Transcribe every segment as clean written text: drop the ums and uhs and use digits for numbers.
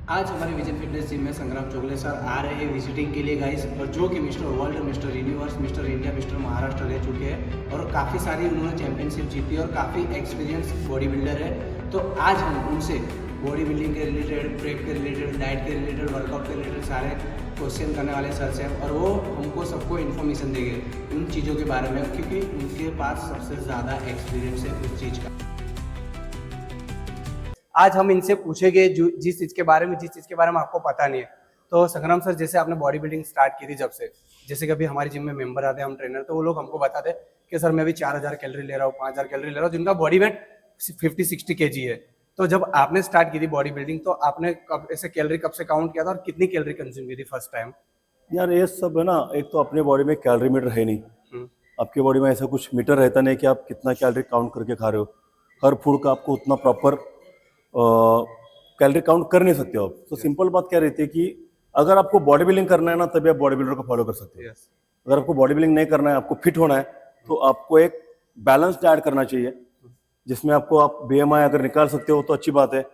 आज हमारे vision fitness gym में संग्राम चोगले सर आ रहे हैं विजिटिंग के लिए गाइस, और जो कि mister world, mister universe, mister India, mister Maharashtra रह चुके हैं और काफ़ी सारी उन्होंने चैंपियनशिप जीती और काफ़ी एक्सपीरियंस बॉडी बिल्डर है। तो आज हम उनसे बॉडी बिल्डिंग के रिलेटेड, प्रेप के रिलेटेड, डाइट के रिलेटेड, वर्कआउट के रिलेटेड सारे क्वेश्चन करने वाले सर से, और वो हमको सबको इन्फॉर्मेशन देंगे उन चीज़ों के बारे में, क्योंकि उनके पास सबसे ज़्यादा एक्सपीरियंस है उस चीज़ का। आज हम इनसे पूछेंगे जिस चीज़ के बारे में आपको पता नहीं है। तो संग्राम सर, जैसे आपने बॉडी बिल्डिंग स्टार्ट की थी, जब से जैसे कभी हमारी जिम में मेंबर आते हैं, हम ट्रेनर, तो वो लोग हमको बताते हैं कि सर मैं अभी 4000 कैलोरी ले रहा हूँ, 5000 कैलोरी ले रहा हूँ, जिनका बॉडी वेट 50-60 kg है। तो जब आपने स्टार्ट की थी बॉडी बिल्डिंग, तो आपने कब ऐसे कैलोरी कब से काउंट किया था और कितनी कैलोरी कंज्यूम की थी फर्स्ट टाइम? यार ये सब है ना, एक तो अपने बॉडी में कैलोरी मीटर है नहीं। आपके बॉडी में ऐसा कुछ मीटर रहता नहीं कि आप कितना कैलोरी काउंट करके खा रहे हो। हर फूड का आपको उतना प्रॉपर कैलोरी काउंट कर नहीं सकते हो आप। तो सिंपल बात क्या रहती है कि अगर आपको बॉडी बिल्डिंग करना है ना, तभी आप बॉडी बिल्डर को फॉलो कर सकते हो। अगर आपको बॉडी बिल्डिंग नहीं करना है, आपको फिट होना है, तो आपको एक बैलेंस डाइट करना चाहिए, जिसमें आपको आप BMI अगर निकाल सकते हो तो अच्छी बात है,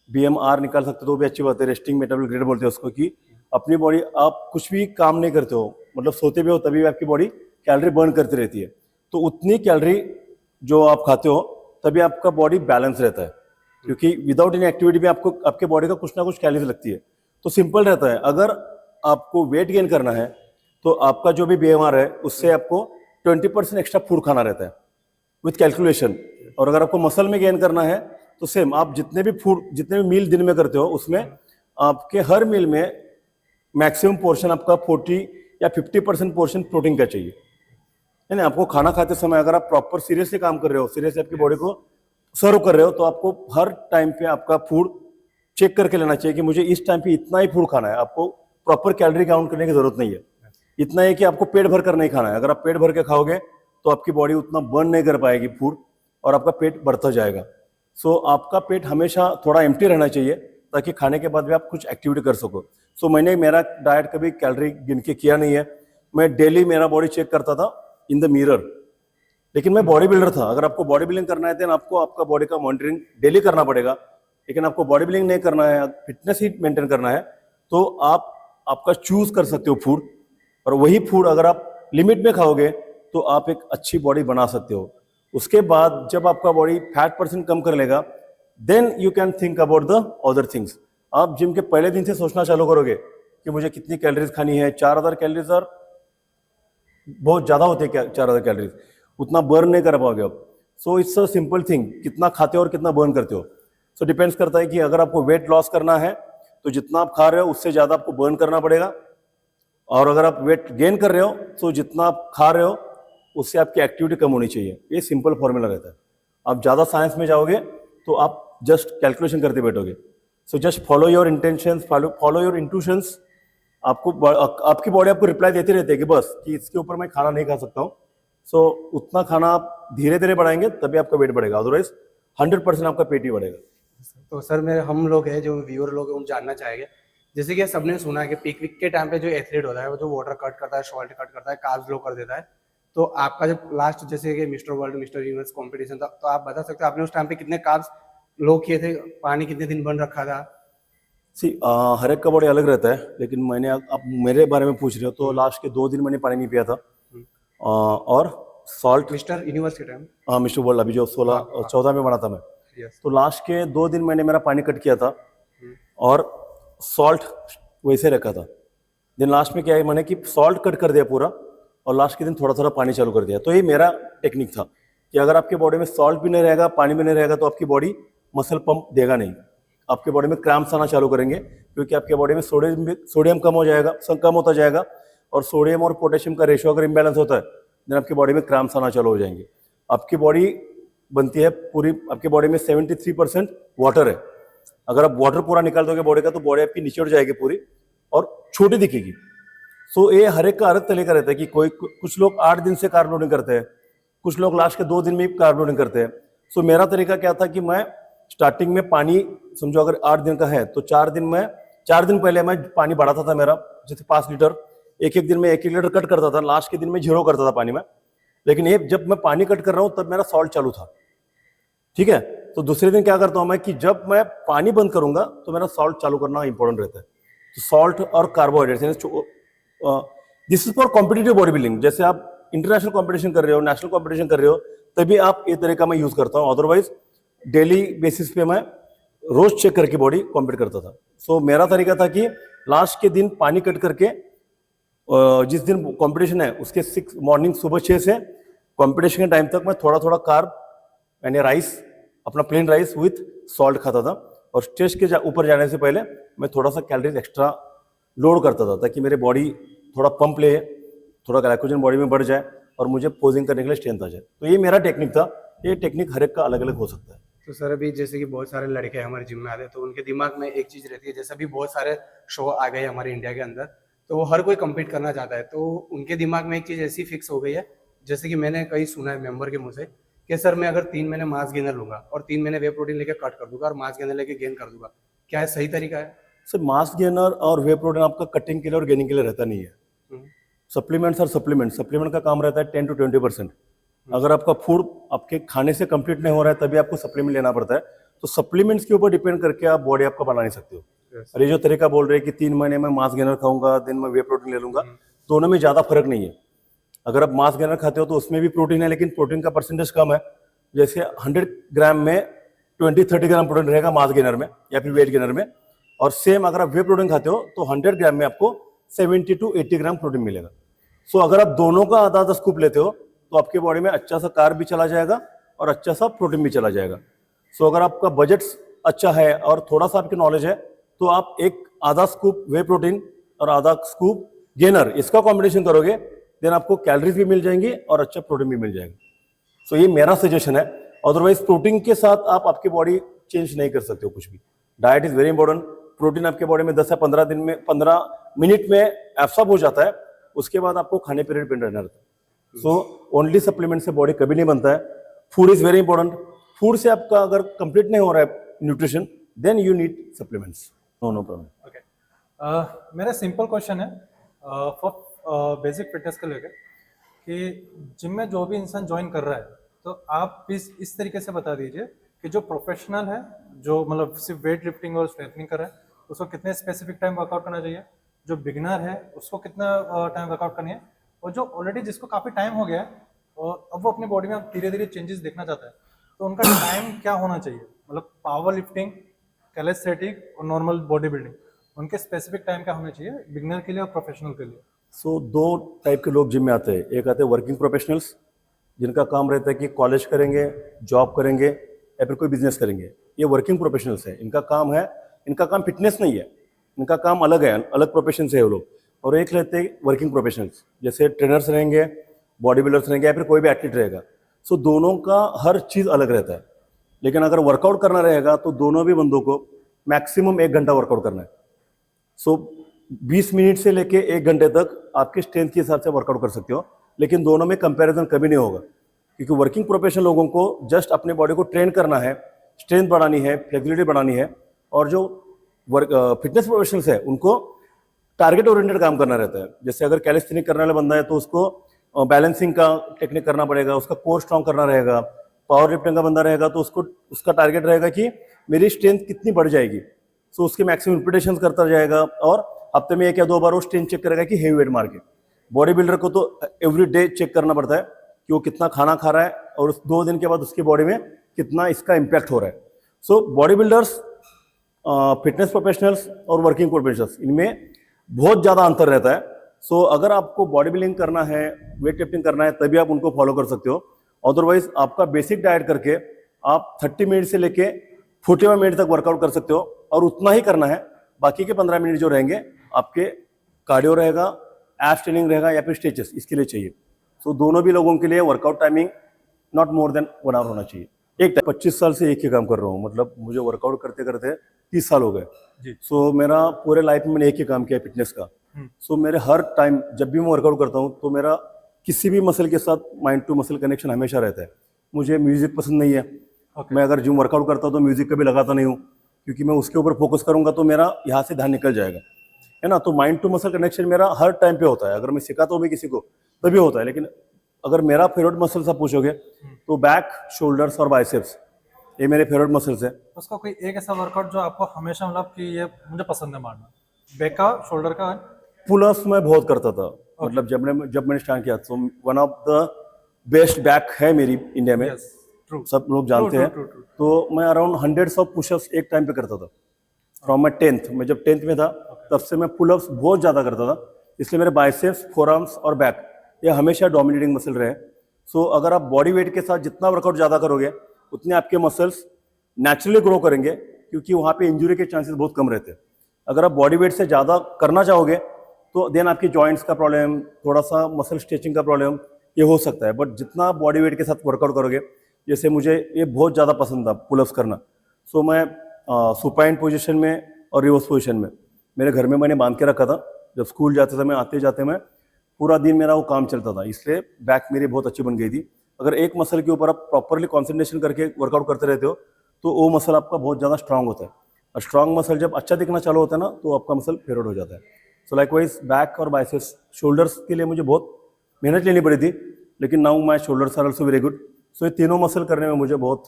BMR निकाल सकते हो तो भी अच्छी बात है। रेस्टिंग मेटाबॉलिक रेट बोलते हैं उसको, कि अपनी बॉडी आप कुछ भी काम नहीं करते हो, मतलब सोते भी हो तभी आपकी बॉडी कैलोरी बर्न करती रहती है। तो उतनी कैलोरी जो आप खाते हो तभी आपका बॉडी बैलेंस रहता है, क्योंकि विदाउट एनी एक्टिविटी में आपको आपके बॉडी का कुछ ना कुछ कैलोरी लगती है। तो सिंपल रहता है, अगर आपको वेट गेन करना है तो आपका जो भी BMR है उससे आपको 20% एक्स्ट्रा फूड खाना रहता है विथ कैलकुलेशन। और अगर आपको मसल में गेन करना है तो सेम, आप जितने भी मील दिन में करते हो उसमें आपके हर मील में मैक्सिमम पोर्शन आपका 40 या 50% पोर्शन प्रोटीन का चाहिए। है ना, आपको खाना खाते समय अगर आप प्रॉपर सीरियसली काम कर रहे हो, सीरियसली आपकी बॉडी को सर्व कर रहे हो, तो आपको हर टाइम पे आपका फूड चेक करके लेना चाहिए कि मुझे इस टाइम पे इतना ही फूड खाना है। आपको प्रॉपर कैलोरी काउंट करने की जरूरत नहीं है। इतना है कि आपको पेट भर कर नहीं खाना है। अगर आप पेट भर के खाओगे तो आपकी बॉडी उतना बर्न नहीं कर पाएगी फूड, और आपका पेट बढ़ता जाएगा। सो आपका पेट हमेशा थोड़ा एम्प्टी रहना चाहिए, ताकि खाने के बाद भी आप कुछ एक्टिविटी कर सको। सो मैंने मेरा डाइट कभी कैलोरी गिन के किया नहीं है। मैं डेली मेरा बॉडी चेक करता था इन द मिरर, लेकिन मैं बॉडी बिल्डर था। अगर आपको बॉडी बिल्डिंग करना है तो आपको आपका बॉडी का मॉनिटरिंग डेली करना पड़ेगा। लेकिन आपको बॉडी बिल्डिंग नहीं करना है, फिटनेस ही मेंटेन करना है, तो आप आपका चूज कर सकते हो फूड, और वही फूड अगर आप लिमिट में खाओगे तो आप एक अच्छी बॉडी बना सकते हो। उसके बाद जब आपका बॉडी फैट % कम कर लेगा, then you can think about the other things. आप जिम के पहले दिन से सोचना चालू करोगे कि मुझे कितनी कैलोरीज खानी है। 4000 कैलोरीज और बहुत ज़्यादा होते हैं, 4000 कैलोरीज उतना बर्न नहीं कर पाओगे आप। So it's a simple thing, कितना खाते हो और कितना बर्न करते हो। सो डिपेंड्स करता है कि अगर आपको वेट लॉस करना है तो जितना आप खा रहे हो उससे ज़्यादा आपको बर्न करना पड़ेगा, और अगर आप वेट गेन कर रहे हो तो जितना आप खा रहे हो उससे आपकी एक्टिविटी कम होनी चाहिए। ये सिंपल फॉर्मूला रहता है। आप ज़्यादा साइंस में जाओगे तो आप जस्ट कैलकुलेशन करते बैठोगे। So just follow your intentions, follow your intuitions. आपकी बॉडी आपको रिप्लाई देती रहती है कि बस कि इसके ऊपर मैं खाना नहीं खा सकता हूँ। सो उतना खाना आप धीरे धीरे बढ़ाएंगे तभी आपका वेट बढ़ेगा, अदरवाइज 100% आपका पेट ही बढ़ेगा। तो सर हम लोग हैं जो व्यूअर लोग हैं, हम जानना चाहेंगे, जैसे कि सबने सुना है कि पीक वीक के टाइम पे जो एथलीट होता है वो जो वाटर कट करता है, सॉल्ट कट करता है, कार्ब्स लो कर देता है। तो आपका जब लास्ट जैसे कि mister world, mister universe competition था, तो आप बता सकते हो आपने उस टाइम पे कितने कार्ब्स लो किए थे, पानी कितने दिन बंद रखा था? हर एक का बॉडी अलग रहता है, लेकिन मैंने आप मेरे बारे में पूछ रहे हो तो लास्ट के 2 दिन मैंने पानी नहीं पिया था। और सॉल्ट मिस्टर यूनिवर्स के टाइम, हाँ मिस्टर वर्ल्ड अभी जो 14 में बना था मैं, तो लास्ट के 2 दिन मैंने मेरा पानी कट किया था और सॉल्ट वैसे रखा था। दिन लास्ट में क्या है, मैंने कि सॉल्ट कट कर दिया पूरा, और लास्ट के दिन थोड़ा थोड़ा पानी चालू कर दिया। तो ये मेरा टेक्निक था कि अगर आपके बॉडी में सॉल्ट भी नहीं रहेगा, पानी भी नहीं रहेगा, तो आपकी बॉडी मसल पंप देगा नहीं। आपके बॉडी में क्रैम्प्स आना चालू करेंगे, क्योंकि आपके बॉडी में सोडियम कम होता जाएगा, और सोडियम और पोटेशियम का रेशियो अगर इम्बैलेंस होता है देन आपकी बॉडी में क्रैम्प्स आना चालू हो जाएंगे। आपकी बॉडी बनती है पूरी, आपकी बॉडी में 73% वाटर है। अगर आप वाटर पूरा निकाल दोगे बॉडी का तो बॉडी आपकी निचड़ जाएगी पूरी और छोटी दिखेगी। सो ये हर एक का अलग तरीका रहता है कि कुछ लोग 8 दिन से कार्ब लोडिंग करते हैं, कुछ लोग लास्ट के 2 दिन में भी कार्ब लोडिंग करते हैं। सो मेरा तरीका क्या था कि मैं स्टार्टिंग में पानी, समझो अगर 8 दिन का है तो 4 दिन पहले मैं पानी बढ़ाता था मेरा, जैसे 5 लीटर एक दिन में 1 लीटर कट करता था, लास्ट के दिन में 0 करता था पानी में। लेकिन ये जब मैं पानी कट कर रहा हूँ तब मेरा सॉल्ट चालू था। ठीक है। तो दूसरे दिन क्या करता हूँ मैं कि जब मैं पानी बंद करूंगा तो मेरा सॉल्ट चालू करना इंपॉर्टेंट रहता है। तो सॉल्ट और carbohydrates, this is for competitive body building. जैसे आप इंटरनेशनल कॉम्पिटिशन कर रहे हो, नेशनल कॉम्पिटिशन कर रहे हो, तभी आप ये तरीका मैं यूज करता हूँ। अदरवाइज डेली बेसिस पे मैं रोज चेक करके बॉडी कॉम्पीट करता था। सो मेरा तरीका था कि लास्ट के दिन पानी कट करके जिस दिन कंपटीशन है उसके 6 मॉर्निंग सुबह 6 से कंपटीशन के टाइम तक मैं थोड़ा थोड़ा कार्ब यानी राइस, अपना प्लेन राइस विथ सॉल्ट खाता था। और स्टेज के ऊपर जाने से पहले मैं थोड़ा सा कैलोरीज एक्स्ट्रा लोड करता था ताकि मेरे बॉडी थोड़ा पंप ले, थोड़ा ग्लाइकोजन बॉडी में बढ़ जाए और मुझे पोजिंग करने के लिए स्ट्रेंथ आ जाए। तो ये मेरा टेक्निक था। ये टेक्निक हर एक का अलग अलग हो सकता है। तो सर अभी जैसे कि बहुत सारे लड़के हमारे जिम में आते हैं तो उनके दिमाग में एक चीज़ रहती है, जैसे अभी बहुत सारे शो आ गए हमारे इंडिया के अंदर, तो वो हर कोई कम्पीट करना चाहता है। तो उनके दिमाग में एक चीज़ ऐसी फिक्स हो गई है, जैसे कि मैंने कहीं सुना है मेंबर के मुँह से कि सर मैं अगर 3 महीने मास गेनर लूंगा और 3 महीने वे प्रोटीन लेके कट कर दूंगा और मास गेनर लेके गेन कर दूंगा, क्या है सही तरीका है? सर मास गेनर और वे प्रोटीन आपका कटिंग के लिए और गेनिंग के लिए रहता नहीं है। सप्लीमेंट्स और सप्लीमेंट का काम रहता है 10 to 20%। अगर आपका फूड आपके खाने से कंप्लीट नहीं हो रहा है तभी आपको सप्लीमेंट लेना पड़ता है। तो सप्लीमेंट्स के ऊपर डिपेंड करके आप बॉडी आपका बना नहीं सकते हो। और ये जो तरीका बोल रहे हैं कि 3 महीने में मास गेनर खाऊंगा, दिन में वे प्रोटीन ले लूंगा, दोनों में ज़्यादा फर्क नहीं है। अगर आप मास गेनर खाते हो तो उसमें भी प्रोटीन है लेकिन प्रोटीन का परसेंटेज कम है। जैसे 100 ग्राम में 20-30 ग्राम प्रोटीन रहेगा मास गेनर में या फिर वेट गेनर में। और सेम अगर आप वे प्रोटीन खाते हो तो 100 ग्राम में आपको 70 to 80 ग्राम प्रोटीन मिलेगा। सो अगर आप दोनों का आधा आधा स्कूप लेते हो तो आपकी बॉडी में अच्छा सा कार्ब भी चला जाएगा और अच्छा सा प्रोटीन भी चला जाएगा। सो अगर आपका बजट अच्छा है और थोड़ा सा आपकी नॉलेज है तो आप एक आधा स्कूप वे प्रोटीन और आधा स्कूप गेनर इसका कॉम्बिनेशन करोगे, देन आपको कैलोरीज भी मिल जाएंगी और अच्छा प्रोटीन भी मिल जाएगा। सो ये मेरा सजेशन है। अदरवाइज प्रोटीन के साथ आप आपकी बॉडी चेंज नहीं कर सकते हो कुछ भी। Diet is very important. Protein आपके बॉडी में 10 या 15 दिन में 15 मिनट में एब्सॉर्ब हो जाता है, उसके बाद आपको खाने पे डिपेंड रहना रहता है। सो ओनली सप्लीमेंट से बॉडी कभी नहीं बनता है। Food is very important. Food से आपका अगर कंप्लीट नहीं हो रहा है nutrition, then you need supplements. No problem. Okay, मेरा सिंपल क्वेश्चन है फॉर बेसिक फिटनेस को लेकर कि जिम में जो भी इंसान ज्वाइन कर रहा है तो आप प्लीज इस तरीके से बता दीजिए कि जो प्रोफेशनल है, जो मतलब सिर्फ वेट लिफ्टिंग और स्ट्रेंथनिंग कर रहा है, उसको कितने स्पेसिफिक टाइम वर्कआउट करना चाहिए, जो बिगिनर है उसको कितना टाइम वर्कआउट करनी है, और जो ऑलरेडी जिसको काफ़ी टाइम हो गया है और अब वो अपनी बॉडी में धीरे धीरे चेंजेस देखना चाहता है, तो उनका टाइम क्या होना चाहिए? मतलब पावर लिफ्टिंग, कैलेस्थेटिक और नॉर्मल बॉडी बिल्डिंग, उनके स्पेसिफिक टाइम क्या होना चाहिए बिगिनर के लिए और प्रोफेशनल के लिए? सो 2 टाइप के लोग जिम में आते हैं। एक आते हैं वर्किंग प्रोफेशनल्स जिनका काम रहता है कि कॉलेज करेंगे, जॉब करेंगे या फिर कोई बिजनेस करेंगे। ये वर्किंग प्रोफेशनल्स हैं। इनका काम फिटनेस नहीं है, इनका काम अलग है, अलग प्रोफेशन से है वो लोग। और एक रहते हैं वर्किंग प्रोफेशनल्स, जैसे ट्रेनर्स रहेंगे, बॉडी बिल्डर्स रहेंगे या फिर कोई भी एथलीट रहेगा। सो दोनों का हर चीज़ अलग रहता है। लेकिन अगर वर्कआउट करना रहेगा तो दोनों भी बंदों को मैक्सिमम 1 घंटा वर्कआउट करना है। सो 20 मिनट से लेके 1 घंटे तक आपके स्ट्रेंथ के हिसाब से वर्कआउट कर सकते हो, लेकिन दोनों में कंपैरिजन कभी नहीं होगा। क्योंकि वर्किंग प्रोफेशनल लोगों को जस्ट अपने बॉडी को ट्रेन करना है, स्ट्रेंथ बढ़ानी है, फ्लेक्सिबिलिटी बढ़ानी है। और जो फिटनेस प्रोफेशनल्स है उनको टारगेट ओरिएंटेड काम करना रहता है। जैसे अगर कैलिस्थेनिक करने वाला बंदा है तो उसको बैलेंसिंग का टेक्निक करना पड़ेगा, उसका कोर स्ट्रॉन्ग करना रहेगा। पावर लिफ्टिंग का बंदा रहेगा तो उसका टारगेट रहेगा कि मेरी स्ट्रेंथ कितनी बढ़ जाएगी। सो उसके मैक्सिमम रिपीटेशन करता जाएगा और हफ्ते में 1 या 2 बार वो स्ट्रेंथ चेक करेगा कि हेवी वेट मार के। बॉडी बिल्डर को तो एवरी डे चेक करना पड़ता है कि वो कितना खाना खा रहा है और उस 2 दिन के बाद उसकी बॉडी में कितना इसका इम्पैक्ट हो रहा है। So body builders, fitness professionals और वर्किंग प्रोफेशनल्स, इनमें बहुत ज़्यादा अंतर रहता है। सो अगर आपको बॉडी बिल्डिंग करना है, वेट लिफ्टिंग करना है, तभी आप उनको फॉलो कर सकते हो। अदरवाइज आपका बेसिक डाइट करके आप 30 मिनट से लेके 45 मिनट तक वर्कआउट कर सकते हो और उतना ही करना है। बाकी के 15 मिनट जो रहेंगे आपके कार्डियो रहेगा, एब्स ट्रेनिंग रहेगा या फिर स्ट्रेचेस, इसके लिए चाहिए। सो दोनों भी लोगों के लिए workout timing not more than 1 hour होना चाहिए। 25 साल से एक ही काम कर रहा हूँ, मतलब मुझे वर्कआउट करते करते 30 साल हो गए। सो मेरा पूरे लाइफ में मैंने एक ही काम किया फिटनेस का। सो मेरे हर टाइम जब भी मैं वर्कआउट करता हूँ तो मेरा किसी भी मसल के साथ माइंड टू मसल कनेक्शन हमेशा रहता है। मुझे म्यूजिक पसंद नहीं है। मैं अगर जिम वर्कआउट करता हूँ तो म्यूजिक कभी लगाता नहीं हूँ, क्योंकि मैं उसके ऊपर फोकस करूंगा तो मेरा यहाँ से ध्यान निकल जाएगा, है ना। तो माइंड टू मसल कनेक्शन मेरा हर टाइम पे होता है। अगर मैं सिखाता हूँ भी किसी को तभी होता है। लेकिन अगर मेरा फेवरेट मसल आप पूछोगे तो बैक, शोल्डर्स और बाइसेप्स, ये मेरे फेवरेट मसल्स हैं। उसका कोई एक ऐसा वर्कआउट जो आपको हमेशा मतलब कि ये मुझे पसंद है मारना, बैक का, शोल्डर का? पुलअप्स मैं बहुत करता था, मतलब जब मैंने स्टार्ट किया तो one of the best back है मेरी इंडिया में, यस, ट्रू। सब लोग जानते True, हैं। true, true, true. तो मैं अराउंड हंड्रेड्स ऑफ पुशअप्स एक टाइम पे करता था फ्रॉम माई 10th। मैं जब 10th में था तब से मैं पुलअप्स बहुत ज़्यादा करता था, इसलिए मेरे बाइसेप्स, फोरआर्म्स और बैक ये हमेशा डोमिनेटिंग मसल रहे। सो अगर आप बॉडी वेट के साथ जितना वर्कआउट ज़्यादा करोगे उतने आपके मसल्स नेचुरली ग्रो करेंगे, क्योंकि वहाँ पे इंजरी के चांसेस बहुत कम रहते हैं। अगर आप बॉडी वेट से ज़्यादा करना चाहोगे तो देन आपकी जॉइंट्स का प्रॉब्लम, थोड़ा सा मसल स्ट्रेचिंग का प्रॉब्लम ये हो सकता है। बट जितना बॉडी वेट के साथ वर्कआउट करोगे, जैसे मुझे ये बहुत ज़्यादा पसंद था पुलअप्स करना, सो मैं सुपाइन पोजीशन में और रिवर्स पोजीशन में मेरे घर में मैंने बांध के रखा था। जब स्कूल जाते थे मैं, आते जाते मैं पूरा दिन मेरा वो काम चलता था, इसलिए बैक मेरी बहुत अच्छी बन गई थी। अगर एक मसल के ऊपर आप प्रॉपरली कॉन्सेंट्रेशन करके वर्कआउट करते रहते हो तो वो मसल आपका बहुत ज़्यादा स्ट्रांग होता है, और स्ट्रांग मसल जब अच्छा दिखना चालू होता है ना तो आपका मसल फेवरेट हो जाता है। सो लाइकवाइज बैक और बाइसेप्स, शोल्डर्स के लिए मुझे बहुत मेहनत लेनी पड़ी थी, लेकिन now my shoulders are also very good. So ये तीनों मसल करने में मुझे बहुत,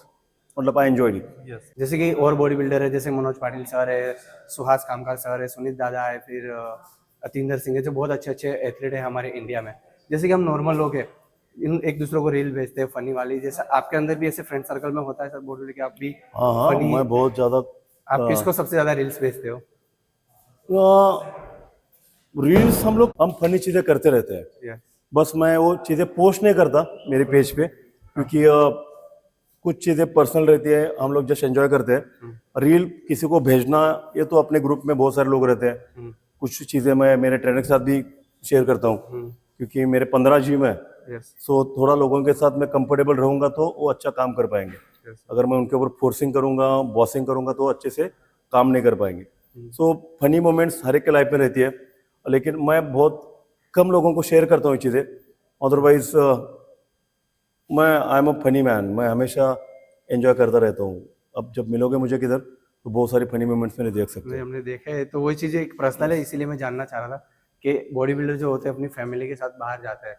मतलब आई एंजॉयड इट। यस, जैसे कि और बॉडी बिल्डर है, जैसे मनोज पाटिल सर है, सुहास कामकार सर है, सुनीत दादा है, फिर अतिंदर सिंह है, जो बहुत अच्छे अच्छे एथलीट है हमारे इंडिया में। जैसे कि हम नॉर्मल लोग हैं, इन एक दूसरे को रील भेजते हैं फनी वाली, जैसे आपके अंदर भी ऐसे फ्रेंड सर्कल में होता है सर बॉडी बिल्डर कि आप भी हाँ हाँ, funny- मैं बहुत ज़्यादा आप किसको सबसे ज्यादा रील्स भेजते हो? रील्स हम फनी चीज़ें करते रहते हैं, Yeah. बस मैं वो चीज़ें पोस्ट नहीं करता मेरे पेज पे, क्योंकि कुछ चीज़ें पर्सनल रहती है, हम लोग जस्ट एंजॉय करते हैं। रील किसी को भेजना ये तो अपने ग्रुप में बहुत सारे लोग रहते हैं, कुछ चीज़ें मैं मेरे ट्रेनर के साथ भी शेयर करता हूँ, क्योंकि मेरे 15 जिम है। Yes. सो थोड़ा लोगों के साथ मैं कंफर्टेबल रहूँगा तो वो अच्छा काम कर पाएंगे। Yes. अगर मैं उनके ऊपर फोर्सिंग करूँगा, बॉसिंग करूँगा तो अच्छे से काम नहीं कर पाएंगे। सो फनी मोमेंट्स हर एक के लाइफ में रहती है, लेकिन मैं बहुत कम लोगों को शेयर करता हूँ ये चीज़ें। अदरवाइज मैं I am a funny man, मैं हमेशा एंजॉय करता रहता हूँ। अब जब मिलोगे मुझे किधर तो बहुत सारी फनी मोमेंट्स मैंने देख सकते नहीं, हो। हमने देखा है, तो वही चीजें एक पर्सनल है, इसीलिए मैं जानना चाह रहा था कि बॉडी बिल्डर जो होते हैं अपनी फैमिली के साथ बाहर जाते हैं,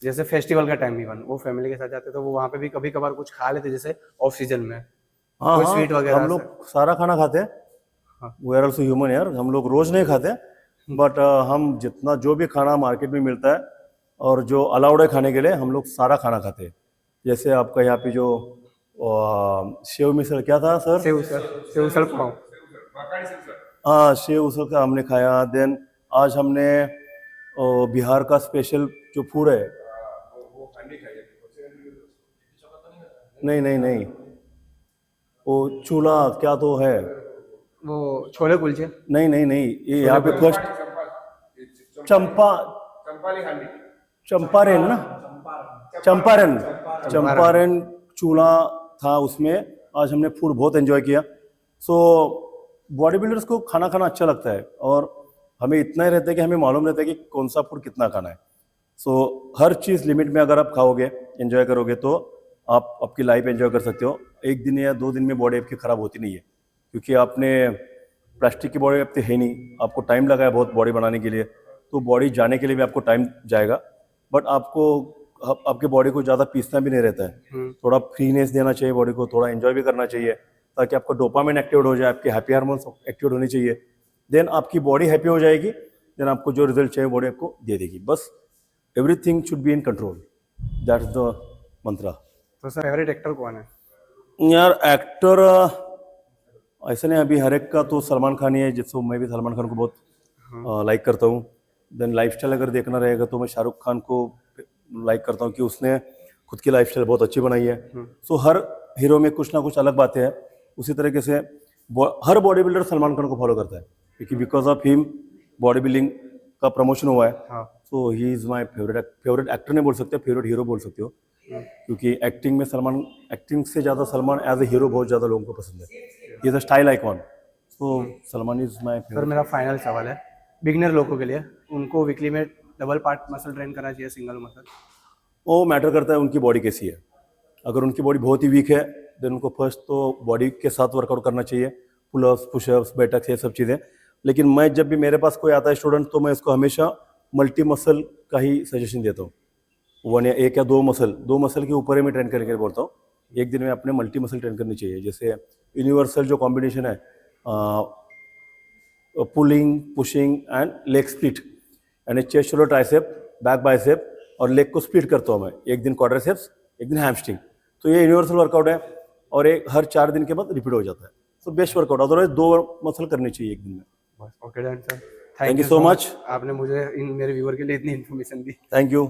जैसे फेस्टिवल का टाइम इवन वो फैमिली के साथ जाते हैं, तो वो वहाँ पे भी कभी कभार कुछ खा लेते, जैसे ऑफ सीजन में हाँ कोई हाँ, स्वीट वगैरह हम लोग सारा खाना खाते हैं। हाँ। वी आर ऑल्सो ह्यूमन यार, हम लोग रोज नहीं खाते, बट हम जितना जो भी खाना मार्केट में मिलता है और जो अलाउड है खाने के लिए, हम लोग सारा खाना खाते हैं। जैसे आपका यहाँ पे जो सेव मिसल क्या था सर? सेव उसल पाव। हाँ, सेव उसल का हमने खाया। देन आज हमने बिहार का स्पेशल जो फूड है, नहीं नहीं नहीं, वो चूल्हा क्या तो है, वो छोले कुलचे। नहीं नहीं नहीं, ये यहाँ पे फर्स्ट चंपारण ना, चंपारण चूल्हा था उसमें। आज हमने फूड बहुत एंजॉय किया। सो बॉडी बिल्डर्स को खाना खाना अच्छा लगता है, और हमें इतना ही रहता है कि हमें मालूम रहता है कि कौन सा फूड कितना खाना है। सो हर चीज़ लिमिट में अगर आप खाओगे, एंजॉय करोगे, तो आप आपकी लाइफ एंजॉय कर सकते हो। एक दिन या 2 दिन में बॉडी आपकी ख़राब होती नहीं है, क्योंकि आपने प्लास्टिक की बॉडी आपकी है नहीं, आपको टाइम लगा है बहुत बॉडी बनाने के लिए, तो बॉडी जाने के लिए भी आपको टाइम जाएगा। बट आपको आपके बॉडी को ज़्यादा पीसना भी नहीं रहता है, थोड़ा फ्रीनेस देना चाहिए बॉडी को, थोड़ा एंजॉय भी करना चाहिए, ताकि आपका डोपामिन एक्टिवेट हो जाए, आपके हैप्पी हार्मोन्स एक्टिवेट होनी चाहिए। देन आपकी बॉडी हैप्पी हो जाएगी, देन आपको जो रिजल्ट चाहिए बॉडी आपको दे देगी। बस everything should be in control, that's the mantra. तो सर फेवरेट एक्टर कौन है? यार एक्टर ऐसा नहीं, अभी हर एक का तो सलमान खान ही है, जिसको मैं भी सलमान खान को बहुत लाइक करता हूँ। देन लाइफस्टाइल अगर देखना रहेगा तो मैं शाहरुख खान को लाइक करता हूँ, कि उसने खुद की लाइफस्टाइल बहुत अच्छी बनाई है। सो हर हीरो में कुछ ना कुछ अलग बातें हैं। उसी तरीके से हर बॉडी बिल्डर सलमान खान को फॉलो करता है, क्योंकि because of him body building का प्रमोशन हुआ है। हाँ। So he is my favourite actor नहीं बोल सकते, फेवरेट हीरो बोल सकते हो, क्योंकि एक्टिंग में सलमान, एक्टिंग से ज़्यादा सलमान एज ए हीरो बहुत ज़्यादा लोगों को पसंद है। ये the style icon, so Salman is my sir favourite. मेरा फाइनल सवाल है, बिगनर लोगों के लिए, उनको वीकली में डबल पार्ट मसल ट्रेन करना चाहिए, सिंगल मसल? वो मैटर करता है उनकी बॉडी कैसी है। अगर उनकी बॉडी बहुत ही वीक है, देन उनको फर्स्ट तो बॉडी के साथ वर्कआउट करना चाहिए, पुलअप्स, पुशअप्स, बैठक, ये सब चीज़ें। लेकिन मैं जब भी मेरे पास कोई आता है स्टूडेंट, तो मैं इसको हमेशा मल्टी मसल का ही सजेशन देता हूँ। 1 या 1 या 2 मसल के ऊपर ही मैं ट्रेन करके बोलता हूँ, एक दिन में अपने मल्टी मसल ट्रेन करनी चाहिए। जैसे यूनिवर्सल जो कॉम्बिनेशन है, pulling, pushing and leg split, यानी chest shoulder tricep, back bicep और लेग को स्प्लिट करता हूँ मैं। एक दिन क्वाड्रिसेप्स, एक दिन हैमस्ट्रिंग। तो ये यूनिवर्सल वर्कआउट है और एक हर 4 दिन के बाद रिपीट हो जाता है। तो बेस्ट वर्कआउट, अदरवाइज 2 मसल करनी चाहिए एक दिन में। बस okay done sir, thank you so much. आपने मुझे इन मेरे व्यूअर के लिए इतनी इन्फॉर्मेशन दी। Thank you.